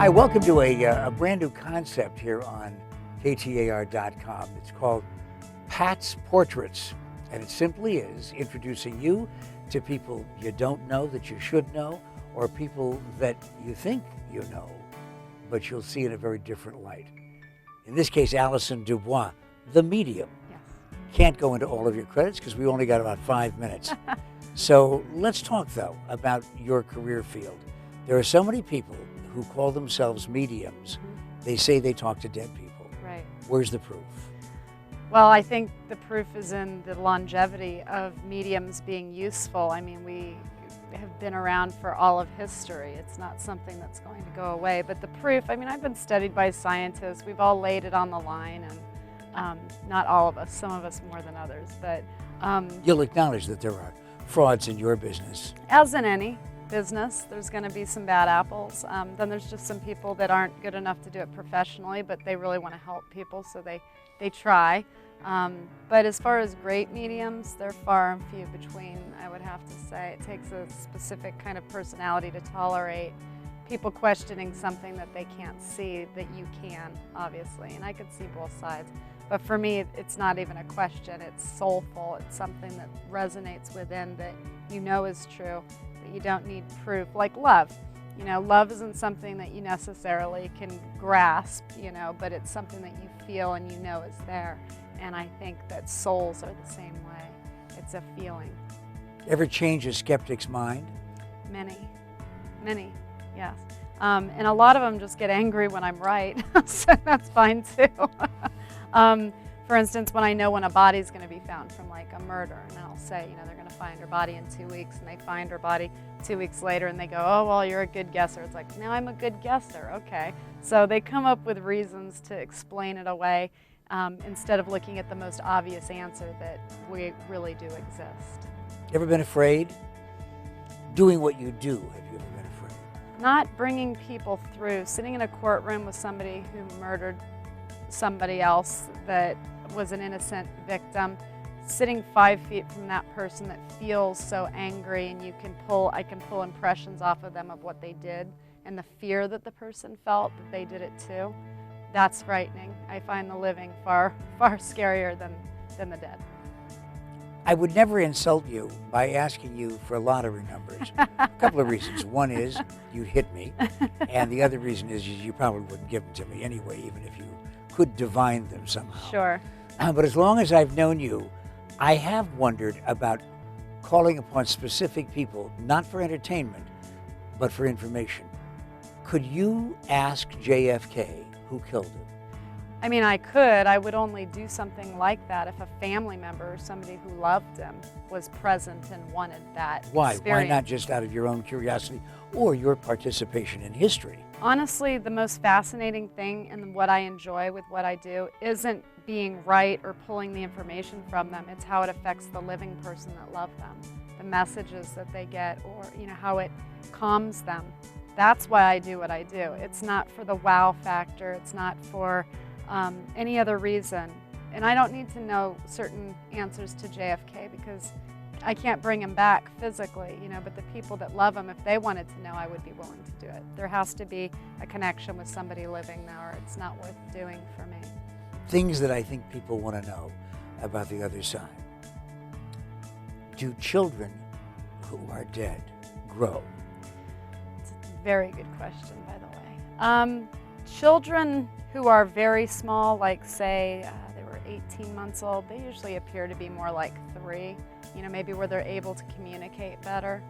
Hi, welcome to a brand new concept here on KTAR.com. It's called Pat's Portraits, and it simply is introducing you to people you don't know that you should know, or people that you think you know, but you'll see in a very different light. In this case, Allison DuBois, the medium. Yes. Can't go into all of your credits because we only got about 5 minutes. So let's talk, though, about your career field. There are so many people who call themselves mediums. They say they talk to dead people. Right. Where's the proof? Well, I think the proof is in the longevity of mediums being useful. I mean, we have been around for all of history. It's not something that's going to go away. But the proof, I mean, I've been studied by scientists. We've all laid it on the line, and not all of us, some of us more than others. But You'll acknowledge that there are frauds in your business. as in any business, there's going to be some bad apples. Then there's just some people that aren't good enough to do it professionally, but they really want to help people, so they try. But as far as great mediums, they're far and few between, I would have to say. It takes a specific kind of personality to tolerate people questioning something that they can't see that you can, obviously. And I could see both sides. But for me, it's not even a question. It's soulful. It's something that resonates within that you know is true, that you don't need proof. Like love. You know, love isn't something that you necessarily can grasp, you know, but it's something that you feel and you know is there. And I think that souls are the same way. It's a feeling. Ever change a skeptic's mind? Many, yes. And a lot of them just get angry when I'm right, so that's fine too. For instance, when I know when a body's going to be found from like a murder, and I'll say, you know, they're going to find her body in 2 weeks, and they find her body 2 weeks later, and they go, oh, well, you're a good guesser. It's like, no, I'm a good guesser, okay. So they come up with reasons to explain it away instead of looking at the most obvious answer that we really do exist. Ever been afraid? Doing what you do, have you ever been afraid? Not bringing people through, sitting in a courtroom with somebody who murdered somebody else that was an innocent victim, sitting 5 feet from that person that feels so angry, and I can pull impressions off of them of what they did and the fear that the person felt that they did it too. That's frightening. I find the living far scarier than the dead. I would never insult you by asking you for lottery numbers. A couple of reasons. One is you'd hit me, and the other reason is you probably wouldn't give them to me anyway, even if you could divine them somehow. Sure. But as long as I've known you, I have wondered about calling upon specific people, not for entertainment, but for information. Could you ask JFK who killed him? I mean, I could. I would only do something like that if a family member or somebody who loved him was present and wanted that experience. Why not just out of your own curiosity or your participation in history? Honestly, the most fascinating thing and what I enjoy with what I do isn't being right or pulling the information from them. It's how it affects the living person that loved them, the messages that they get, or you know, how it calms them. That's why I do what I do. It's not for the wow factor. It's not for any other reason. And I don't need to know certain answers to JFK because I can't bring him back physically, you know, but the people that love him, if they wanted to know, I would be willing to do it. There has to be a connection with somebody living now, or it's not worth doing for me. Things that I think people want to know about the other side. Do children who are dead grow? It's a very good question, by the way. Children who are very small, like say they were 18 months old, they usually appear to be more like 3, you know, maybe where they're able to communicate better.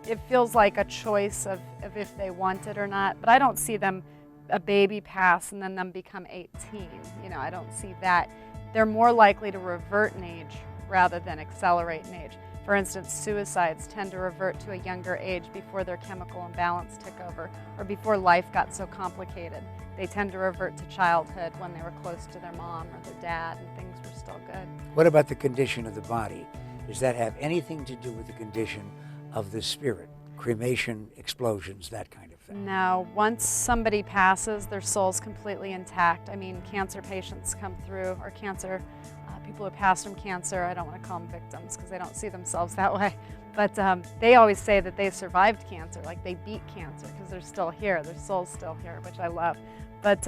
It feels like a choice of if they want it or not, but I don't see them, a baby pass and then them become 18. You know, I don't see that. They're more likely to revert in age rather than accelerate in age. For instance, suicides tend to revert to a younger age before their chemical imbalance took over, or before life got so complicated. They tend to revert to childhood when they were close to their mom or their dad and things were still good. What about the condition of the body? Does that have anything to do with the condition of the spirit? cremation, explosions, that kind of thing. No, once somebody passes, their soul's completely intact. I mean, cancer patients come through, or people who pass from cancer, I don't want to call them victims because they don't see themselves that way, but they always say that they survived cancer, like they beat cancer because they're still here, their soul's still here, which I love. But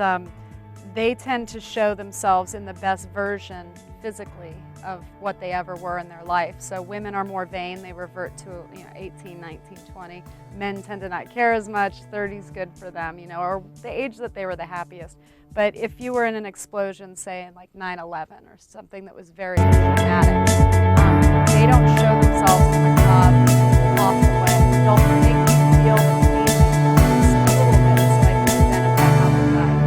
they tend to show themselves in the best version physically of what they ever were in their life. So women are more vain, they revert to 18, 19, 20. Men tend to not care as much, 30's good for them, or the age that they were the happiest. But if you were in an explosion, say in like 9/11 or something that was very dramatic, they don't show themselves in a awful way. They'll make me feel the pain just a little bit so I can identify how they died.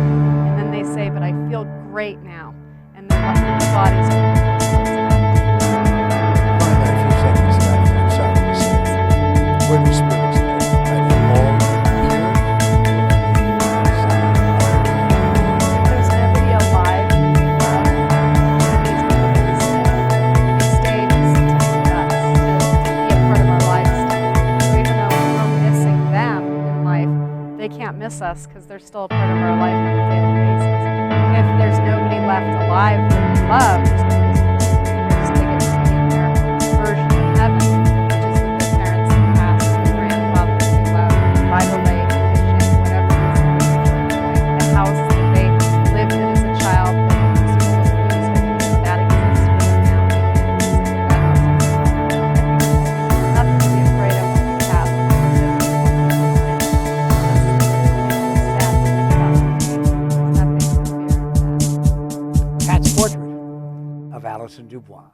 And then they say, but I feel great now. And then the bodies are where do spirits live? Are they all here? If there's nobody alive in the world, these people they stay just to be a part of our lives. So even though we're missing them in life, they can't miss us because they're still a part of our life on a daily basis. If there's nobody left alive that we love, there's no reason to just they get to be in their version of heaven, which is with their parents in the past, their grandfathers they love, by the lake, fishing, whatever it is that they're doing. The house that they lived in as a child, that was full of music, that exists for them now. Nothing to be afraid of when we pass. Pat's portrait of Allison DuBois.